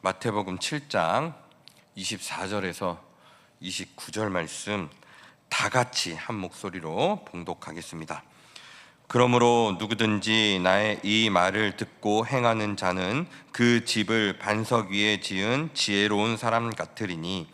마태복음 7장 24절에서 29절 말씀 다 같이 한 목소리로 봉독하겠습니다. 그러므로 누구든지 나의 이 말을 듣고 행하는 자는 그 집을 반석 위에 지은 지혜로운 사람 같으리니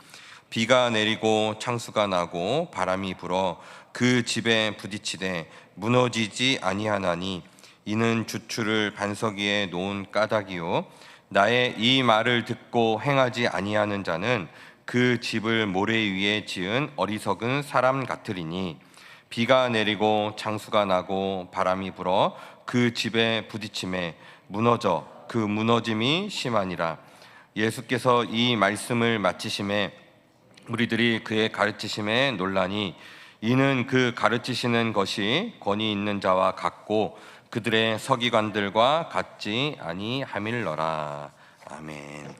비가 내리고 창수가 나고 바람이 불어 그 집에 부딪히되 무너지지 아니하나니 이는 주추를 반석 위에 놓은 까닭이요 나의 이 말을 듣고 행하지 아니하는 자는 그 집을 모래 위에 지은 어리석은 사람 같으리니 비가 내리고 창수가 나고 바람이 불어 그 집에 부딪힘에 무너져 그 무너짐이 심하니라. 예수께서 이 말씀을 마치심에 무리들이 그의 가르치심에 놀라니 이는 그 가르치시는 것이 권위 있는 자와 같고 그들의 서기관들과 같지 아니함일러라. 아멘.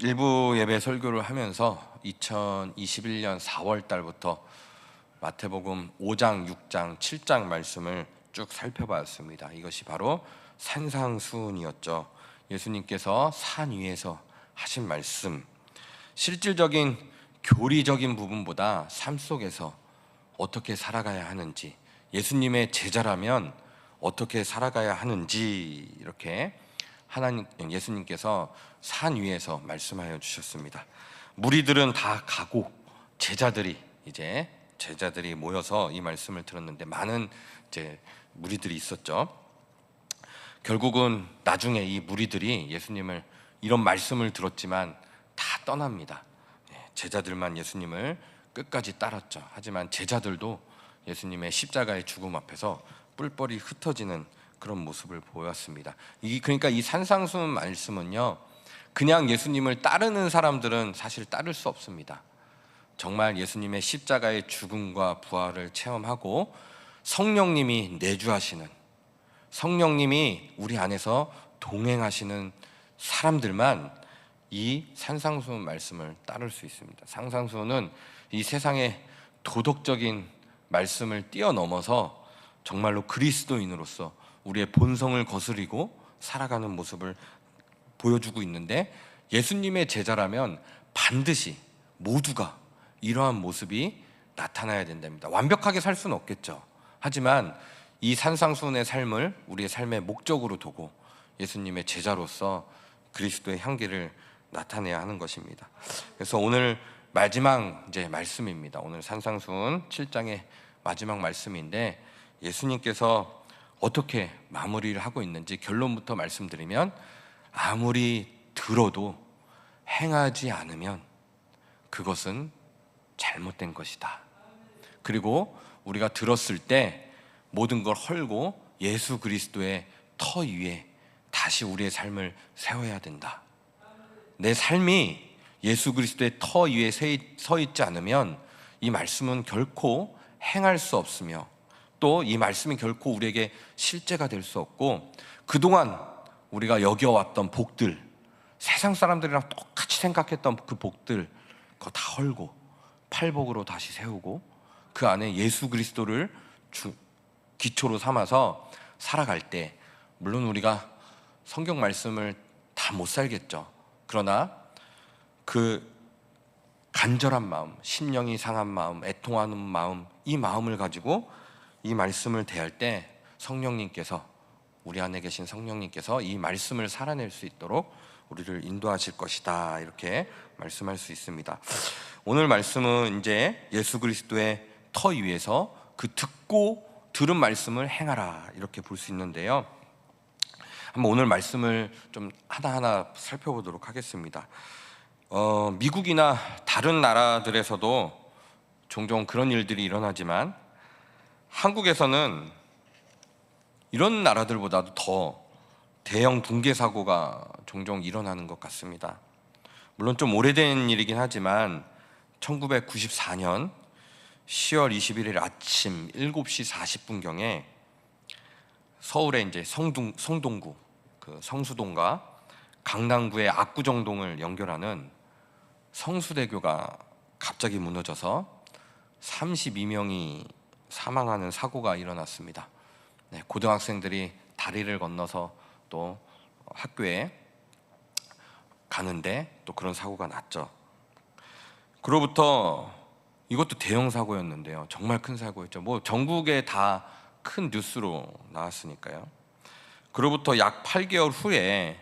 일부 예배 설교를 하면서 2021년 4월 달부터 마태복음 5장, 6장, 7장 말씀을 쭉 살펴봤습니다. 이것이 바로 산상수훈이었죠. 예수님께서 산 위에서 하신 말씀, 실질적인 교리적인 부분보다 삶 속에서 어떻게 살아가야 하는지, 예수님의 제자라면 어떻게 살아가야 하는지 이렇게 예수님께서 산 위에서 말씀하여 주셨습니다. 무리들은 다 가고 제자들이 모여서 이 말씀을 들었는데 많은 무리들이 있었죠. 결국은 나중에 이 무리들이 예수님을 이런 말씀을 들었지만 다 떠납니다. 제자들만 예수님을 끝까지 따랐죠. 하지만 제자들도 예수님의 십자가의 죽음 앞에서 뿔벌이 흩어지는 그런 모습을 보였습니다. 그러니까 이 산상수훈 말씀은요, 그냥 예수님을 따르는 사람들은 사실 따를 수 없습니다. 정말 예수님의 십자가의 죽음과 부활을 체험하고 성령님이 내주하시는, 성령님이 우리 안에서 동행하시는 사람들만 이 산상수훈 말씀을 따를 수 있습니다. 산상수훈은 이 세상의 도덕적인 말씀을 뛰어넘어서 정말로 그리스도인으로서 우리의 본성을 거스리고 살아가는 모습을 보여주고 있는데, 예수님의 제자라면 반드시 모두가 이러한 모습이 나타나야 된답니다. 완벽하게 살 수는 없겠죠. 하지만 이 산상수훈의 삶을 우리의 삶의 목적으로 두고 예수님의 제자로서 그리스도의 향기를 나타내야 하는 것입니다. 그래서 오늘 마지막 말씀입니다. 오늘 산상수훈 7장의 마지막 말씀인데, 예수님께서 어떻게 마무리를 하고 있는지 결론부터 말씀드리면, 아무리 들어도 행하지 않으면 그것은 잘못된 것이다. 그리고 우리가 들었을 때 모든 걸 헐고 예수 그리스도의 터 위에 다시 우리의 삶을 세워야 된다. 내 삶이 예수 그리스도의 터 위에 서 있지 않으면 이 말씀은 결코 행할 수 없으며, 또 이 말씀이 결코 우리에게 실제가 될 수 없고, 그동안 우리가 여겨왔던 복들, 세상 사람들이랑 똑같이 생각했던 그 복들, 그거 다 헐고 팔복으로 다시 세우고 그 안에 예수 그리스도를 기초로 삼아서 살아갈 때, 물론 우리가 성경 말씀을 다 못 살겠죠. 그러나 그 간절한 마음, 심령이 상한 마음, 애통하는 마음, 이 마음을 가지고 이 말씀을 대할 때 성령님께서, 우리 안에 계신 성령님께서 이 말씀을 살아낼 수 있도록 우리를 인도하실 것이다, 이렇게 말씀할 수 있습니다. 오늘 말씀은 예수 그리스도의 터 위에서 그 듣고 들은 말씀을 행하라, 이렇게 볼 수 있는데요. 한번 오늘 말씀을 좀 하나하나 살펴보도록 하겠습니다. 미국이나 다른 나라들에서도 종종 그런 일들이 일어나지만 한국에서는 이런 나라들보다도 더 대형 붕괴 사고가 종종 일어나는 것 같습니다. 물론 좀 오래된 일이긴 하지만 1994년 10월 21일 아침 7시 40분경에 서울의 성동구, 성수동과 강남구의 압구정동을 연결하는 성수대교가 갑자기 무너져서 32명이 사망하는 사고가 일어났습니다. 고등학생들이 다리를 건너서 또 학교에 가는데 또 그런 사고가 났죠. 그로부터 이것도 대형 사고였는데요. 정말 큰 사고였죠. 뭐 전국에 다 큰 뉴스로 나왔으니까요. 그로부터 약 8개월 후에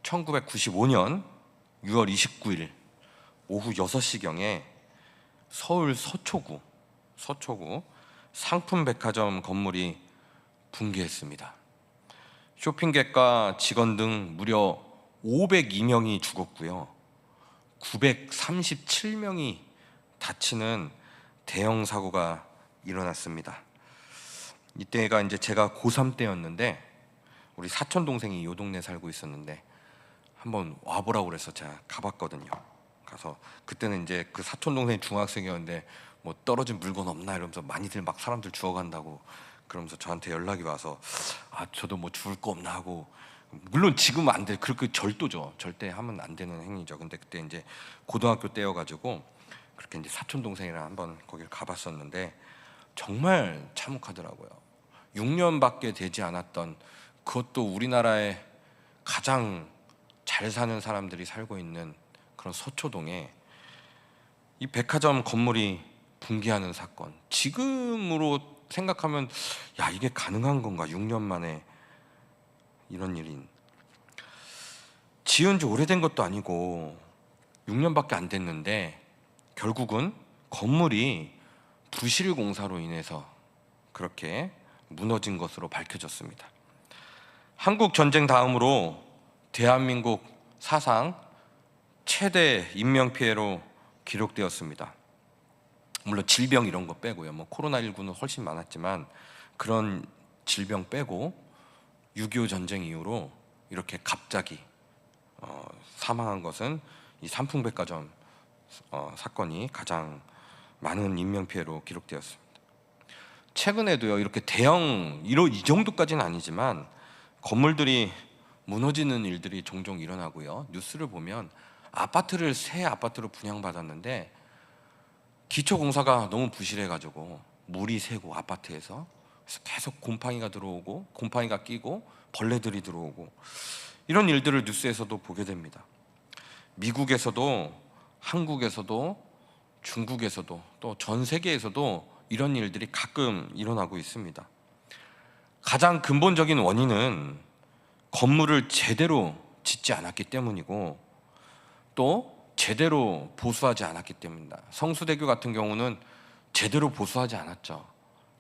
1995년 6월 29일 오후 6시경에 서울 서초구 상품백화점 건물이 붕괴했습니다. 쇼핑객과 직원 등 무려 502명이 죽었고요. 937명이 다치는 대형 사고가 일어났습니다. 이때가 이제 제가 고3 때였는데 우리 사촌 동생이 이 동네 살고 있었는데 한번 와보라고 그래서 제가 가봤거든요. 가서 그때는 이제 그 사촌 동생이 중학생이었는데 뭐 떨어진 물건 없나 이러면서 많이들 막 사람들 주워간다고 그러면서 저한테 연락이 와서 저도 뭐 주울 거 없나 하고, 물론 지금은 안 돼. 그렇게 절도죠. 절대 하면 안 되는 행위죠. 근데 그때 이제 고등학교 때여가지고 그렇게 이제 사촌 동생이랑 한번 거기를 가봤었는데 정말 참혹하더라고요. 6년밖에 되지 않았던, 그것도 우리나라에 가장 잘 사는 사람들이 살고 있는 그런 서초동에 이 백화점 건물이 붕괴하는 사건. 지금으로 생각하면 야, 이게 가능한 건가? 6년 만에 이런 일이. 지은 지 오래된 것도 아니고 6년밖에 안 됐는데 결국은 건물이 부실 공사로 인해서 그렇게 무너진 것으로 밝혀졌습니다. 한국 전쟁 다음으로 대한민국 사상 최대 인명피해로 기록되었습니다. 물론 질병 이런 거 빼고요. 뭐 코로나19는 훨씬 많았지만 그런 질병 빼고 6.25 전쟁 이후로 이렇게 갑자기 사망한 것은 이 삼풍백화점 사건이 가장 많은 인명피해로 기록되었습니다. 최근에도요, 이렇게 대형 이 정도까지는 아니지만 건물들이 무너지는 일들이 종종 일어나고요. 뉴스를 보면 새 아파트로 분양받았는데 기초공사가 너무 부실해가지고 물이 새고 아파트에서, 그래서 계속 곰팡이가 들어오고 곰팡이가 끼고 벌레들이 들어오고 이런 일들을 뉴스에서도 보게 됩니다. 미국에서도 한국에서도 중국에서도 또 전 세계에서도 이런 일들이 가끔 일어나고 있습니다. 가장 근본적인 원인은 건물을 제대로 짓지 않았기 때문이고 또 제대로 보수하지 않았기 때문입니다. 성수대교 같은 경우는 제대로 보수하지 않았죠.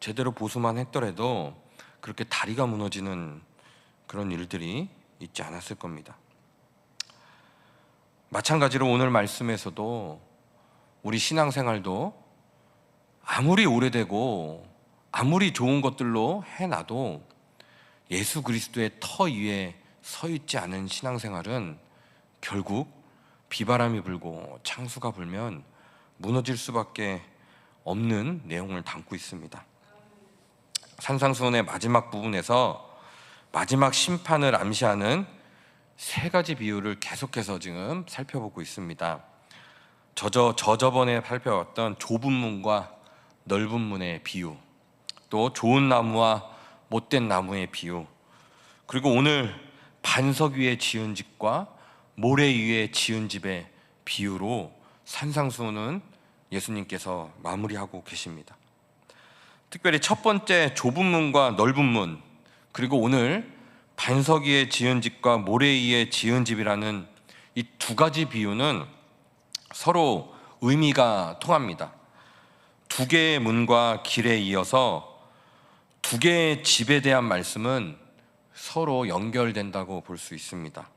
제대로 보수만 했더라도 그렇게 다리가 무너지는 그런 일들이 있지 않았을 겁니다. 마찬가지로 오늘 말씀에서도 우리 신앙생활도 아무리 오래되고 아무리 좋은 것들로 해놔도 예수 그리스도의 터 위에 서 있지 않은 신앙생활은 결국 비바람이 불고 창수가 불면 무너질 수밖에 없는 내용을 담고 있습니다. 산상수훈의 마지막 부분에서 마지막 심판을 암시하는 세 가지 비유를 계속해서 지금 살펴보고 있습니다. 저번에 살펴봤던 좁은 문과 넓은 문의 비유, 또 좋은 나무와 못된 나무의 비유, 그리고 오늘 반석 위에 지은 집과 모래 위에 지은 집의 비유로 산상수훈은 예수님께서 마무리하고 계십니다. 특별히 첫 번째 좁은 문과 넓은 문, 그리고 오늘 반석 위에 지은 집과 모래 위에 지은 집이라는 이 두 가지 비유는 서로 의미가 통합니다. 두 개의 문과 길에 이어서 두 개의 집에 대한 말씀은 서로 연결된다고 볼 수 있습니다.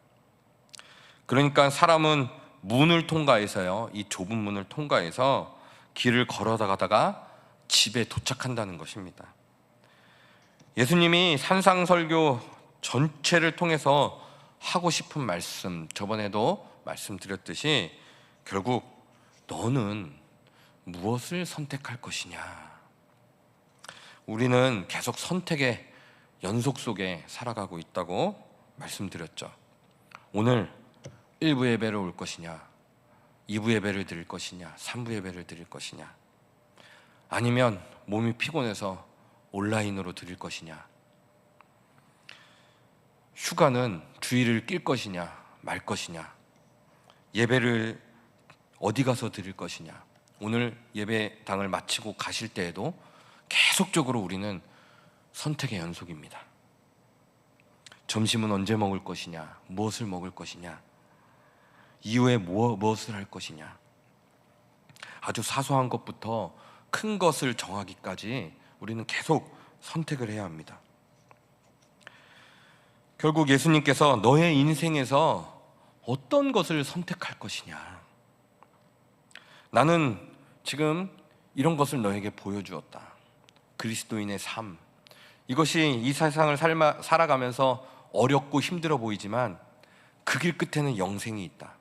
그러니까 사람은 문을 통과해서요, 이 좁은 문을 통과해서 길을 걸어가다가 집에 도착한다는 것입니다. 예수님이 산상설교 전체를 통해서 하고 싶은 말씀, 저번에도 말씀드렸듯이 결국 너는 무엇을 선택할 것이냐. 우리는 계속 선택의 연속 속에 살아가고 있다고 말씀드렸죠. 오늘 1부 예배를 올 것이냐, 2부 예배를 드릴 것이냐, 3부 예배를 드릴 것이냐, 아니면 몸이 피곤해서 온라인으로 드릴 것이냐, 휴가는 주일을 낄 것이냐 말 것이냐, 예배를 어디 가서 드릴 것이냐, 오늘 예배당을 마치고 가실 때에도 계속적으로 우리는 선택의 연속입니다. 점심은 언제 먹을 것이냐, 무엇을 먹을 것이냐, 이후에 무엇을 할 것이냐, 아주 사소한 것부터 큰 것을 정하기까지 우리는 계속 선택을 해야 합니다. 결국 예수님께서 너의 인생에서 어떤 것을 선택할 것이냐, 나는 지금 이런 것을 너에게 보여주었다. 그리스도인의 삶, 이것이 이 세상을 살아가면서 어렵고 힘들어 보이지만 그 길 끝에는 영생이 있다.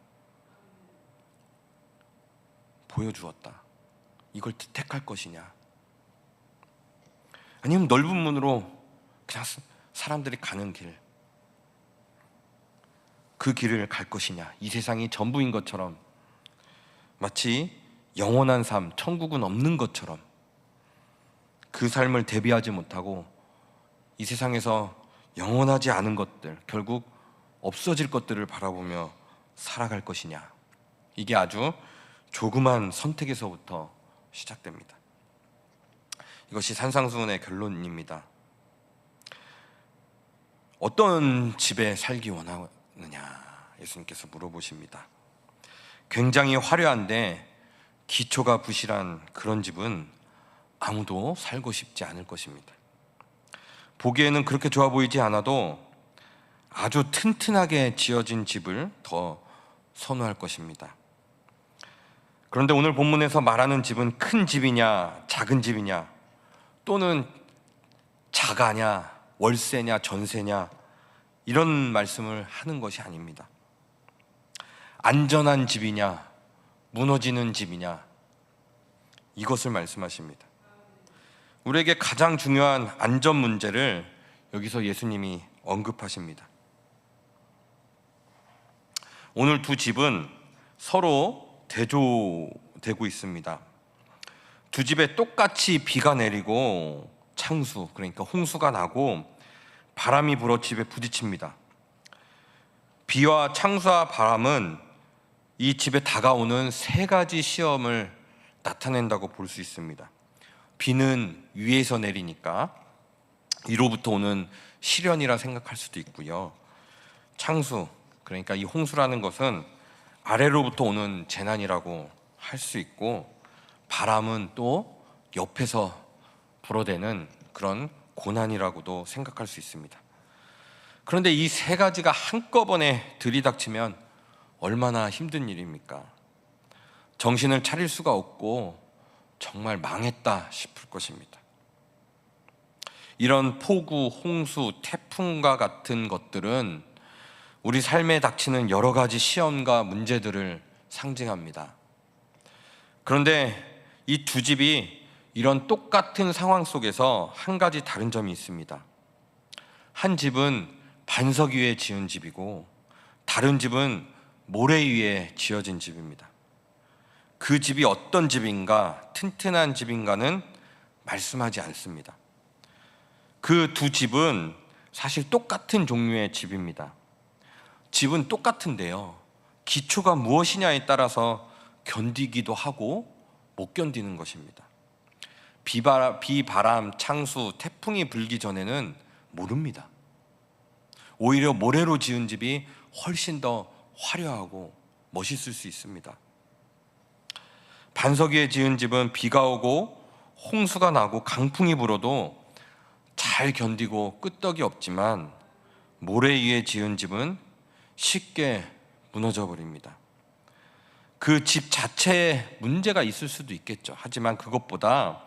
보여주었다. 이걸 택할 것이냐, 아니면 넓은 문으로 그냥 사람들이 가는 길, 그 길을 갈 것이냐, 이 세상이 전부인 것처럼, 마치 영원한 삶, 천국은 없는 것처럼 그 삶을 대비하지 못하고 이 세상에서 영원하지 않은 것들, 결국 없어질 것들을 바라보며 살아갈 것이냐, 이게 아주 조그만 선택에서부터 시작됩니다. 이것이 산상수훈의 결론입니다. 어떤 집에 살기 원하느냐, 예수님께서 물어보십니다. 굉장히 화려한데 기초가 부실한 그런 집은 아무도 살고 싶지 않을 것입니다. 보기에는 그렇게 좋아 보이지 않아도 아주 튼튼하게 지어진 집을 더 선호할 것입니다. 그런데 오늘 본문에서 말하는 집은 큰 집이냐, 작은 집이냐, 또는 자가냐, 월세냐, 전세냐, 이런 말씀을 하는 것이 아닙니다. 안전한 집이냐, 무너지는 집이냐, 이것을 말씀하십니다. 우리에게 가장 중요한 안전 문제를 여기서 예수님이 언급하십니다. 오늘 두 집은 서로 대조되고 있습니다. 두 집에 똑같이 비가 내리고 창수, 그러니까 홍수가 나고 바람이 불어 집에 부딪힙니다. 비와 창수와 바람은 이 집에 다가오는 세 가지 시험을 나타낸다고 볼 수 있습니다. 비는 위에서 내리니까 위로부터 오는 시련이라 생각할 수도 있고요. 창수, 그러니까 이 홍수라는 것은 아래로부터 오는 재난이라고 할 수 있고, 바람은 또 옆에서 불어대는 그런 고난이라고도 생각할 수 있습니다. 그런데 이 세 가지가 한꺼번에 들이닥치면 얼마나 힘든 일입니까? 정신을 차릴 수가 없고 정말 망했다 싶을 것입니다. 이런 폭우, 홍수, 태풍과 같은 것들은 우리 삶에 닥치는 여러 가지 시험과 문제들을 상징합니다. 그런데 이 두 집이 이런 똑같은 상황 속에서 한 가지 다른 점이 있습니다. 한 집은 반석 위에 지은 집이고 다른 집은 모래 위에 지어진 집입니다. 그 집이 어떤 집인가, 튼튼한 집인가는 말씀하지 않습니다. 그 두 집은 사실 똑같은 종류의 집입니다. 집은 똑같은데요, 기초가 무엇이냐에 따라서 견디기도 하고 못 견디는 것입니다. 비, 바람, 창수, 태풍이 불기 전에는 모릅니다. 오히려 모래로 지은 집이 훨씬 더 화려하고 멋있을 수 있습니다. 반석 위에 지은 집은 비가 오고 홍수가 나고 강풍이 불어도 잘 견디고 끄떡이 없지만, 모래 위에 지은 집은 쉽게 무너져 버립니다. 그 집 자체에 문제가 있을 수도 있겠죠. 하지만 그것보다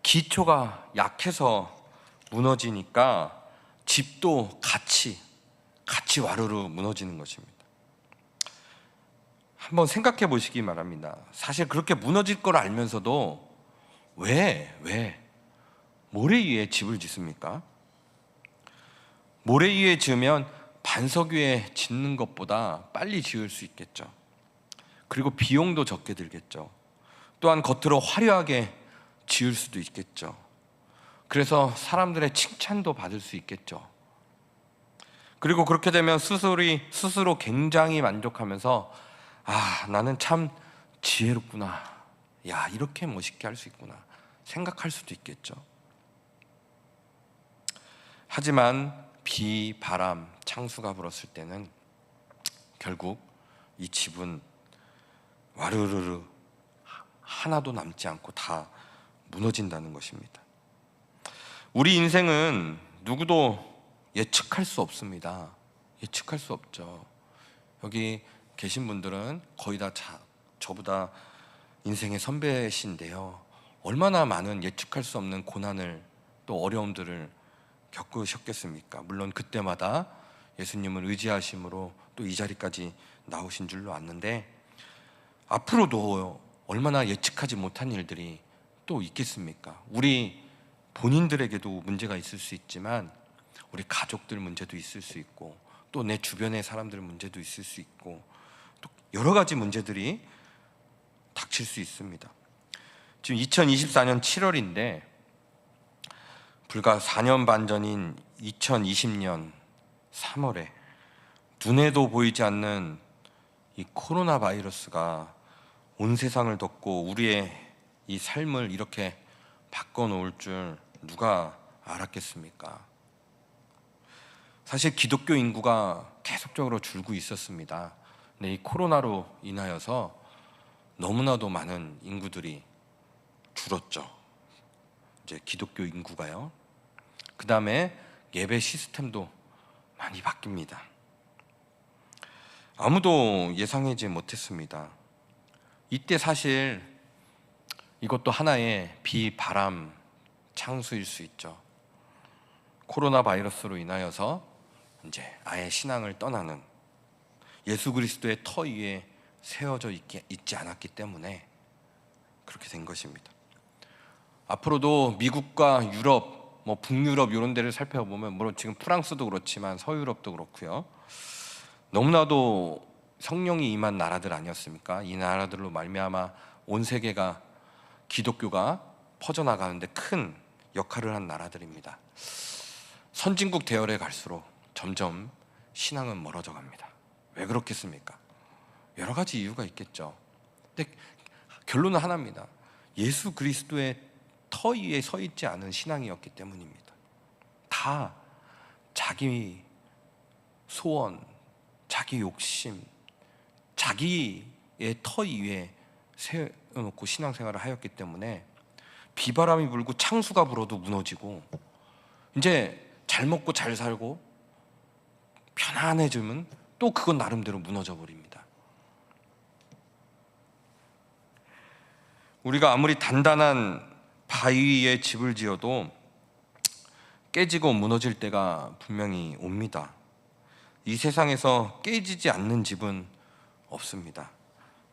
기초가 약해서 무너지니까 집도 같이 와르르 무너지는 것입니다. 한번 생각해 보시기 바랍니다. 사실 그렇게 무너질 걸 알면서도 왜 모래 위에 집을 짓습니까? 모래 위에 지으면 반석 위에 짓는 것보다 빨리 지을 수 있겠죠. 그리고 비용도 적게 들겠죠. 또한 겉으로 화려하게 지을 수도 있겠죠. 그래서 사람들의 칭찬도 받을 수 있겠죠. 그리고 그렇게 되면 스스로 굉장히 만족하면서 아, 나는 참 지혜롭구나. 야, 이렇게 멋있게 할 수 있구나 생각할 수도 있겠죠. 하지만 비, 바람, 창수가 불었을 때는 결국 이 집은 와르르르 하나도 남지 않고 다 무너진다는 것입니다. 우리 인생은 누구도 예측할 수 없습니다. 예측할 수 없죠. 여기 계신 분들은 거의 다 저보다 인생의 선배신데요, 얼마나 많은 예측할 수 없는 고난을 또 어려움들을 겪으셨겠습니까? 물론 그때마다 예수님을 의지하심으로 또 이 자리까지 나오신 줄로 아는데, 앞으로도 얼마나 예측하지 못한 일들이 또 있겠습니까? 우리 본인들에게도 문제가 있을 수 있지만 우리 가족들 문제도 있을 수 있고 또 내 주변의 사람들 문제도 있을 수 있고 또 여러 가지 문제들이 닥칠 수 있습니다. 지금 2024년 7월인데 불과 4년 반 전인 2020년 3월에 눈에도 보이지 않는 이 코로나 바이러스가 온 세상을 덮고 우리의 이 삶을 이렇게 바꿔놓을 줄 누가 알았겠습니까? 사실 기독교 인구가 계속적으로 줄고 있었습니다. 근데 이 코로나로 인하여서 너무나도 많은 인구들이 줄었죠. 이제 기독교 인구가요. 그 다음에 예배 시스템도 많이 바뀝니다. 아무도 예상하지 못했습니다. 이때 사실 이것도 하나의 비, 바람, 창수일 수 있죠. 코로나 바이러스로 인하여서 이제 아예 신앙을 떠나는, 예수 그리스도의 터 위에 세워져 있지 않았기 때문에 그렇게 된 것입니다. 앞으로도 미국과 유럽, 북유럽 이런 데를 살펴보면, 물론 지금 프랑스도 그렇지만 서유럽도 그렇고요, 너무나도 성령이 임한 나라들 아니었습니까? 이 나라들로 말미암아 온 세계가 기독교가 퍼져나가는데 큰 역할을 한 나라들입니다. 선진국 대열에 갈수록 점점 신앙은 멀어져 갑니다. 왜 그렇겠습니까? 여러 가지 이유가 있겠죠. 근데 결론은 하나입니다. 예수 그리스도의 터 위에 서 있지 않은 신앙이었기 때문입니다. 다 자기 소원, 자기 욕심, 자기의 터 위에 세워놓고 신앙생활을 하였기 때문에 비바람이 불고 창수가 불어도 무너지고, 이제 잘 먹고 잘 살고 편안해지면 또 그건 나름대로 무너져 버립니다. 우리가 아무리 단단한 바위 위에 집을 지어도 깨지고 무너질 때가 분명히 옵니다. 이 세상에서 깨지지 않는 집은 없습니다.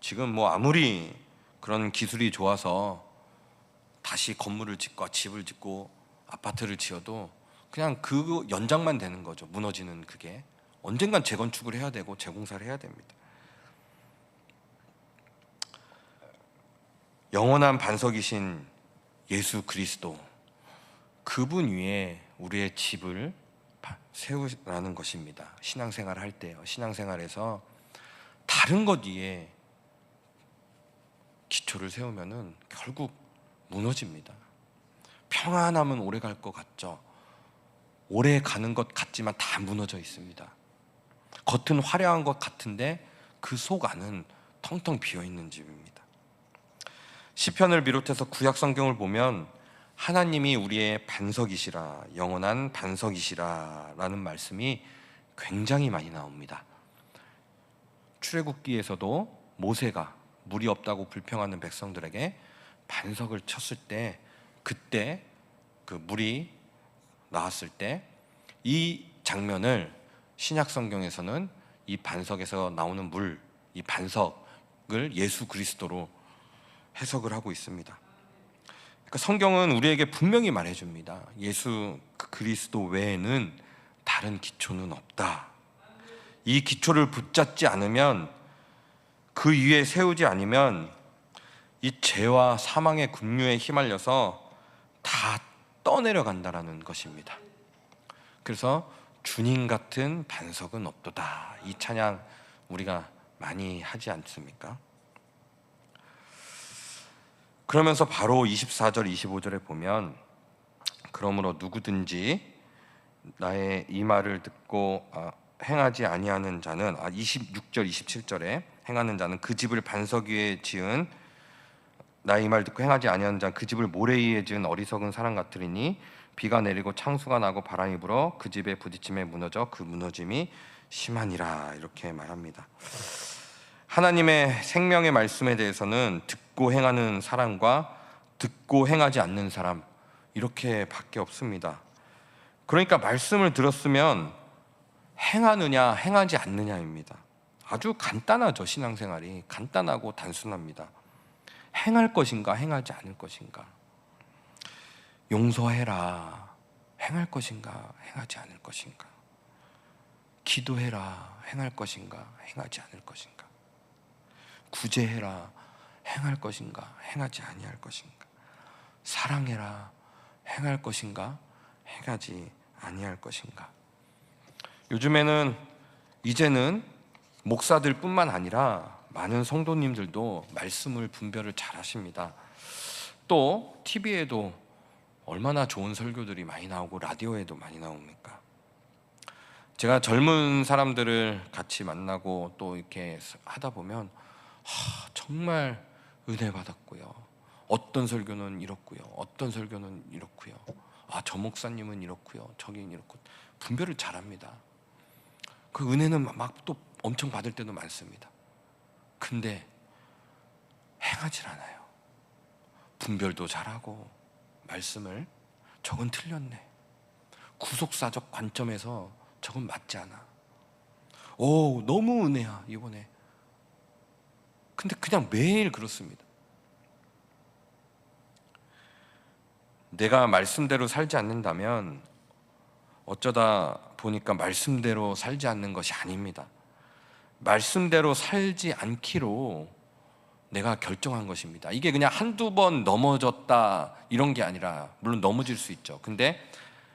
지금 아무리 그런 기술이 좋아서 다시 건물을 짓고 집을 짓고 아파트를 지어도 그냥 그 연장만 되는 거죠. 무너지는 그게 언젠간 재건축을 해야 되고 재공사를 해야 됩니다. 영원한 반석이신 예수 그리스도, 그분 위에 우리의 집을 세우라는 것입니다. 신앙생활을 할 때요, 신앙생활에서 다른 것 위에 기초를 세우면은 결국 무너집니다. 평안하면 오래 갈 것 같죠. 오래 가는 것 같지만 다 무너져 있습니다. 겉은 화려한 것 같은데 그 속 안은 텅텅 비어있는 집입니다. 시편을 비롯해서 구약 성경을 보면 하나님이 우리의 반석이시라, 영원한 반석이시라 라는 말씀이 굉장히 많이 나옵니다. 출애굽기에서도 모세가 물이 없다고 불평하는 백성들에게 반석을 쳤을 때, 그때 그 물이 나왔을 때 이 장면을 신약 성경에서는 이 반석에서 나오는 물, 이 반석을 예수 그리스도로 해석을 하고 있습니다. 그러니까 성경은 우리에게 분명히 말해줍니다. 예수 그리스도 외에는 다른 기초는 없다. 이 기초를 붙잡지 않으면, 그 위에 세우지 않으면 이 죄와 사망의 군류에 휘말려서 다 떠내려간다라는 것입니다. 그래서 주님 같은 반석은 없도다, 이 찬양 우리가 많이 하지 않습니까? 그러면서 바로 24절 25절에 보면 그러므로 누구든지 나의 이 말을 듣고 행하지 아니하는 자는 26절 27절에 행하는 자는 그 집을 반석 위에 지은 나의 이 말 듣고 행하지 아니하는 자는 그 집을 모래 위에 지은 어리석은 사람 같으리니 비가 내리고 창수가 나고 바람이 불어 그 집에 부딪힘에 무너져 그 무너짐이 심하니라 이렇게 말합니다. 하나님의 생명의 말씀에 대해서는 듣고 행하는 사람과 듣고 행하지 않는 사람 이렇게밖에 없습니다. 그러니까 말씀을 들었으면 행하느냐 행하지 않느냐입니다. 아주 간단하죠. 신앙생활이 간단하고 단순합니다. 행할 것인가 행하지 않을 것인가, 용서해라 행할 것인가 행하지 않을 것인가, 기도해라 행할 것인가 행하지 않을 것인가, 구제해라 행할 것인가 행하지 아니할 것인가, 사랑해라 행할 것인가 행하지 아니할 것인가. 요즘에는 이제는 목사들뿐만 아니라 많은 성도님들도 말씀을 분별을 잘 하십니다. 또 TV에도 얼마나 좋은 설교들이 많이 나오고 라디오에도 많이 나옵니까? 제가 젊은 사람들을 같이 만나고 또 이렇게 하다 보면 정말 은혜 받았고요. 어떤 설교는 이렇고요. 어떤 설교는 이렇고요. 저 목사님은 이렇고요. 저긴 이렇고 분별을 잘합니다. 그 은혜는 막 또 엄청 받을 때도 많습니다. 근데 행하질 않아요. 분별도 잘하고 말씀을 저건 틀렸네, 구속사적 관점에서 저건 맞지 않아, 너무 은혜야 이번에. 근데 그냥 매일 그렇습니다. 내가 말씀대로 살지 않는다면 어쩌다 보니까 말씀대로 살지 않는 것이 아닙니다. 말씀대로 살지 않기로 내가 결정한 것입니다. 이게 그냥 한두 번 넘어졌다 이런 게 아니라, 물론 넘어질 수 있죠. 근데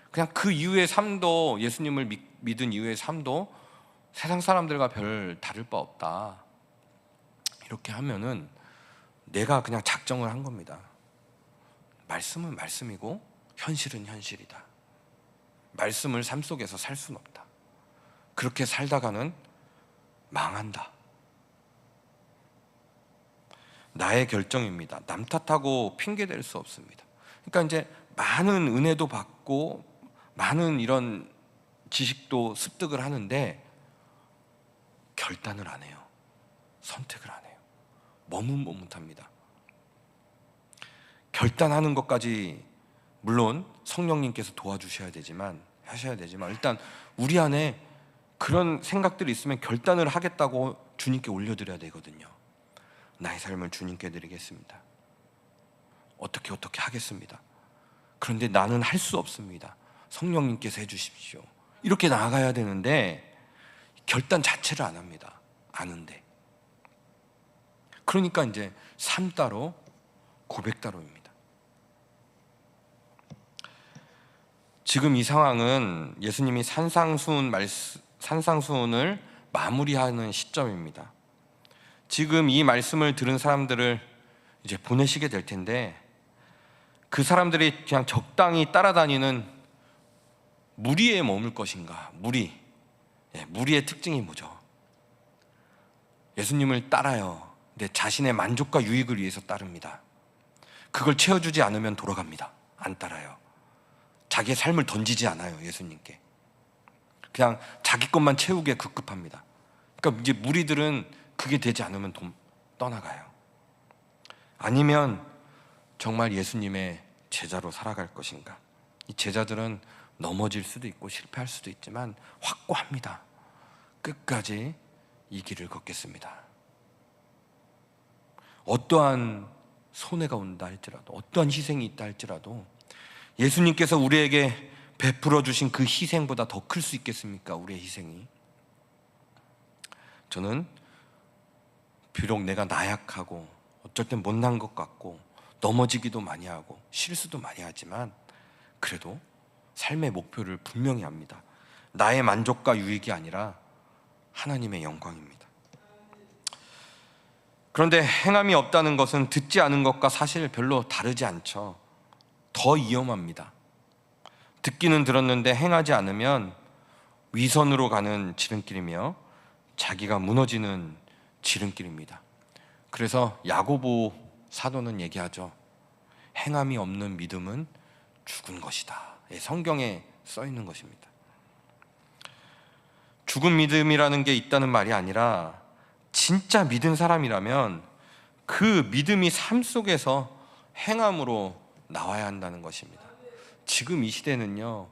그냥 그 이후의 삶도, 예수님을 믿은 이후의 삶도 세상 사람들과 별 다를 바 없다, 이렇게 하면은 내가 그냥 작정을 한 겁니다. 말씀은 말씀이고 현실은 현실이다. 말씀을 삶 속에서 살 수는 없다. 그렇게 살다가는 망한다. 나의 결정입니다. 남 탓하고 핑계 댈 수 없습니다. 그러니까 이제 많은 은혜도 받고 많은 이런 지식도 습득을 하는데 결단을 안 해요. 선택을 안 해요. 머뭇머뭇합니다. 결단하는 것까지 물론 성령님께서 도와주셔야 되지만, 하셔야 되지만, 일단 우리 안에 그런 생각들이 있으면 결단을 하겠다고 주님께 올려드려야 되거든요. 나의 삶을 주님께 드리겠습니다. 어떻게 하겠습니다. 그런데 나는 할 수 없습니다. 성령님께서 해주십시오. 이렇게 나아가야 되는데 결단 자체를 안 합니다. 아는데. 그러니까 이제 삶 따로 고백 따로입니다. 지금 이 상황은 예수님이 산상수훈을 마무리하는 시점입니다. 지금 이 말씀을 들은 사람들을 이제 보내시게 될 텐데, 그 사람들이 그냥 적당히 따라다니는 무리에 머물 것인가? 무리의 특징이 뭐죠? 예수님을 따라요. 근데 자신의 만족과 유익을 위해서 따릅니다. 그걸 채워주지 않으면 돌아갑니다. 안 따라요. 자기의 삶을 던지지 않아요. 예수님께 그냥 자기 것만 채우기에 급급합니다. 그러니까 이제 무리들은 그게 되지 않으면 떠나가요. 아니면 정말 예수님의 제자로 살아갈 것인가? 이 제자들은 넘어질 수도 있고 실패할 수도 있지만 확고합니다. 끝까지 이 길을 걷겠습니다. 어떠한 손해가 온다 할지라도, 어떠한 희생이 있다 할지라도 예수님께서 우리에게 베풀어 주신 그 희생보다 더 클 수 있겠습니까? 우리의 희생이. 저는 비록 내가 나약하고 어쩔 땐 못난 것 같고 넘어지기도 많이 하고 실수도 많이 하지만 그래도 삶의 목표를 분명히 합니다. 나의 만족과 유익이 아니라 하나님의 영광입니다. 그런데 행함이 없다는 것은 듣지 않은 것과 사실 별로 다르지 않죠. 더 위험합니다. 듣기는 들었는데 행하지 않으면 위선으로 가는 지름길이며 자기가 무너지는 지름길입니다. 그래서 야고보 사도는 얘기하죠. 행함이 없는 믿음은 죽은 것이다. 성경에 써 있는 것입니다. 죽은 믿음이라는 게 있다는 말이 아니라 진짜 믿은 사람이라면 그 믿음이 삶 속에서 행함으로 나와야 한다는 것입니다. 지금 이 시대는요,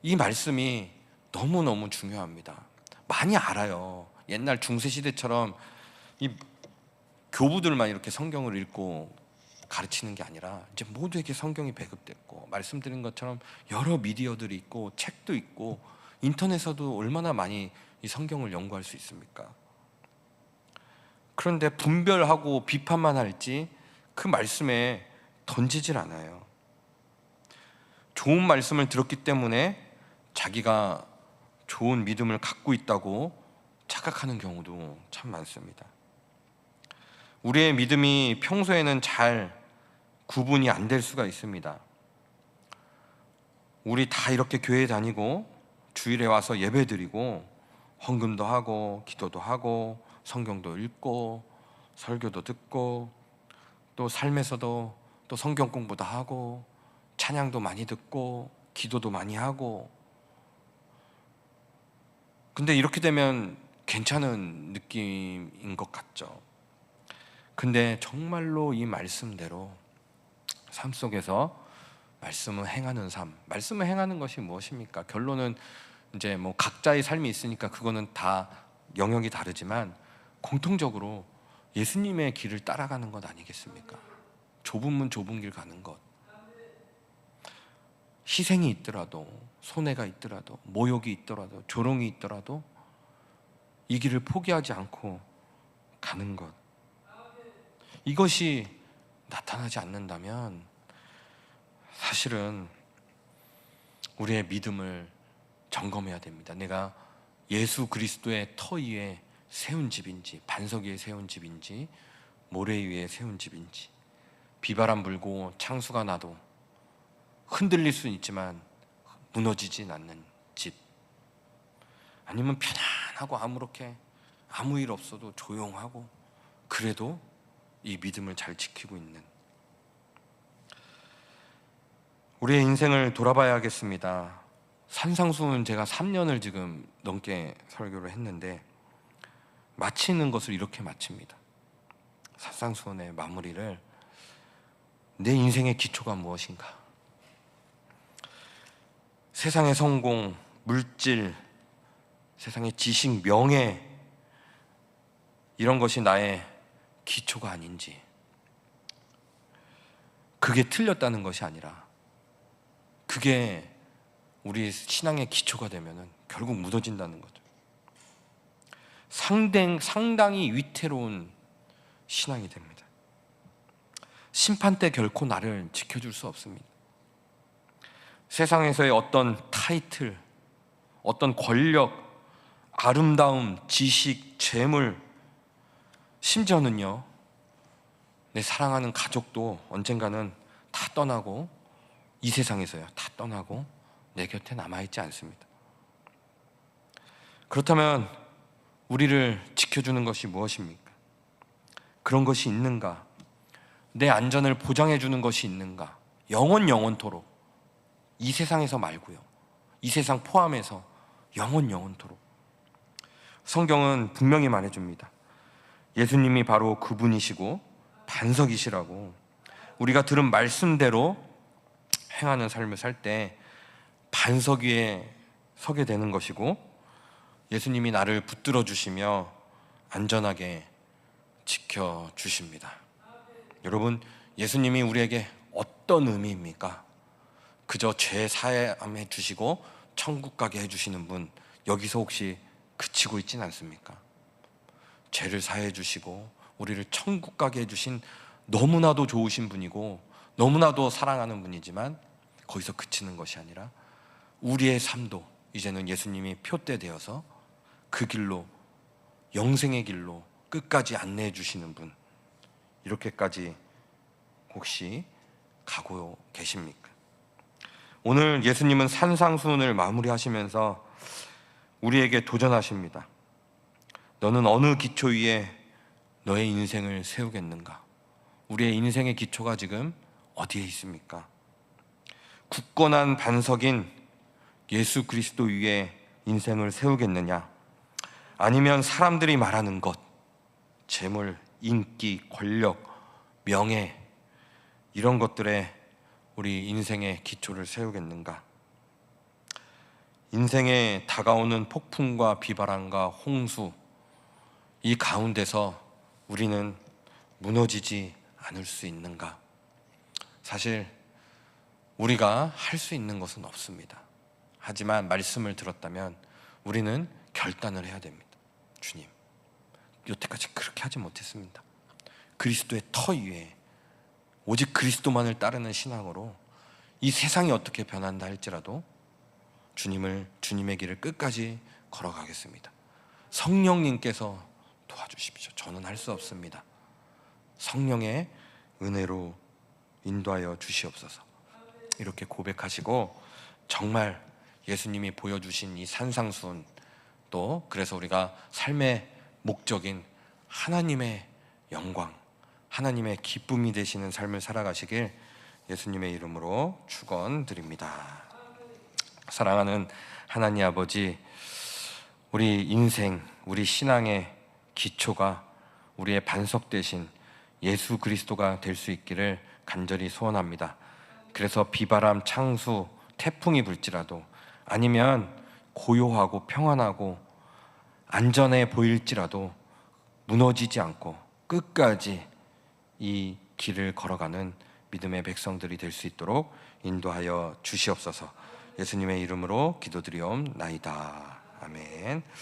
이 말씀이 너무너무 중요합니다. 많이 알아요. 옛날 중세시대처럼 이 교부들만 이렇게 성경을 읽고 가르치는 게 아니라 이제 모두에게 성경이 배급됐고, 말씀드린 것처럼 여러 미디어들이 있고 책도 있고 인터넷에서도 얼마나 많이 이 성경을 연구할 수 있습니까? 그런데 분별하고 비판만 할지 그 말씀에 던지질 않아요. 좋은 말씀을 들었기 때문에 자기가 좋은 믿음을 갖고 있다고 착각하는 경우도 참 많습니다. 우리의 믿음이 평소에는 잘 구분이 안 될 수가 있습니다. 우리 다 이렇게 교회 다니고 주일에 와서 예배 드리고 헌금도 하고 기도도 하고 성경도 읽고 설교도 듣고 또 삶에서도 또 성경 공부도 하고 찬양도 많이 듣고 기도도 많이 하고, 근데 이렇게 되면 괜찮은 느낌인 것 같죠. 근데 정말로 이 말씀대로 삶 속에서 말씀을 행하는 삶, 말씀을 행하는 것이 무엇입니까? 결론은 이제 뭐 각자의 삶이 있으니까 그거는 다 영역이 다르지만 공통적으로 예수님의 길을 따라가는 것 아니겠습니까? 좁은 문 좁은 길 가는 것, 희생이 있더라도 손해가 있더라도 모욕이 있더라도 조롱이 있더라도 이 길을 포기하지 않고 가는 것, 이것이 나타나지 않는다면 사실은 우리의 믿음을 점검해야 됩니다. 내가 예수 그리스도의 터 위에 세운 집인지, 반석 위에 세운 집인지, 모래 위에 세운 집인지, 비바람 불고 창수가 나도 흔들릴 수는 있지만 무너지진 않는 집, 아니면 편안하고 아무렇게 아무 일 없어도 조용하고 그래도 이 믿음을 잘 지키고 있는, 우리의 인생을 돌아봐야겠습니다. 산상수훈 제가 3년을 지금 넘게 설교를 했는데 마치는 것을 이렇게 마칩니다. 산상수훈의 마무리를 내 인생의 기초가 무엇인가? 세상의 성공, 물질, 세상의 지식, 명예, 이런 것이 나의 기초가 아닌지, 그게 틀렸다는 것이 아니라 그게 우리 신앙의 기초가 되면은 결국 무너진다는 거죠. 상당히 위태로운 신앙이 됩니다. 심판 때 결코 나를 지켜줄 수 없습니다. 세상에서의 어떤 타이틀, 어떤 권력, 아름다움, 지식, 재물, 심지어는요, 내 사랑하는 가족도 언젠가는 다 떠나고, 이 세상에서요 다 떠나고 내 곁에 남아있지 않습니다. 그렇다면 우리를 지켜주는 것이 무엇입니까? 그런 것이 있는가? 내 안전을 보장해주는 것이 있는가? 영원토록, 이 세상에서 말고요, 이 세상 포함해서 영원토록. 성경은 분명히 말해줍니다. 예수님이 바로 그분이시고 반석이시라고. 우리가 들은 말씀대로 행하는 삶을 살 때 반석 위에 서게 되는 것이고, 예수님이 나를 붙들어 주시며 안전하게 지켜주십니다. 여러분, 예수님이 우리에게 어떤 의미입니까? 그저 죄 사함해 주시고 천국 가게 해주시는 분, 여기서 혹시 그치고 있진 않습니까? 죄를 사해 주시고 우리를 천국 가게 해주신 너무나도 좋으신 분이고 너무나도 사랑하는 분이지만 거기서 그치는 것이 아니라 우리의 삶도 이제는 예수님이 표대 되어서 그 길로, 영생의 길로 끝까지 안내해 주시는 분, 이렇게까지 혹시 가고 계십니까? 오늘 예수님은 산상수훈을 마무리하시면서 우리에게 도전하십니다. 너는 어느 기초 위에 너의 인생을 세우겠는가? 우리의 인생의 기초가 지금 어디에 있습니까? 굳건한 반석인 예수 그리스도 위에 인생을 세우겠느냐? 아니면 사람들이 말하는 것, 재물, 인기, 권력, 명예, 이런 것들에 우리 인생의 기초를 세우겠는가? 인생에 다가오는 폭풍과 비바람과 홍수, 이 가운데서 우리는 무너지지 않을 수 있는가? 사실 우리가 할 수 있는 것은 없습니다. 하지만 말씀을 들었다면 우리는 결단을 해야 됩니다. 주님, 여태까지 그렇게 하지 못했습니다. 그리스도의 터 위에 오직 그리스도만을 따르는 신앙으로 이 세상이 어떻게 변한다 할지라도 주님의 길을 끝까지 걸어가겠습니다. 성령님께서 도와주십시오. 저는 할 수 없습니다. 성령의 은혜로 인도하여 주시옵소서. 이렇게 고백하시고 정말 예수님이 보여주신 이 산상수훈, 또 그래서 우리가 삶의 목적인 하나님의 영광, 하나님의 기쁨이 되시는 삶을 살아가시길 예수님의 이름으로 축원드립니다. 사랑하는 하나님 아버지, 우리 인생, 우리 신앙의 기초가 우리의 반석 되신 예수 그리스도가 될 수 있기를 간절히 소원합니다. 그래서 비바람, 창수, 태풍이 불지라도, 아니면 고요하고 평안하고 안전해 보일지라도 무너지지 않고 끝까지 이 길을 걸어가는 믿음의 백성들이 될 수 있도록 인도하여 주시옵소서. 예수님의 이름으로 기도드리옵나이다. 아멘.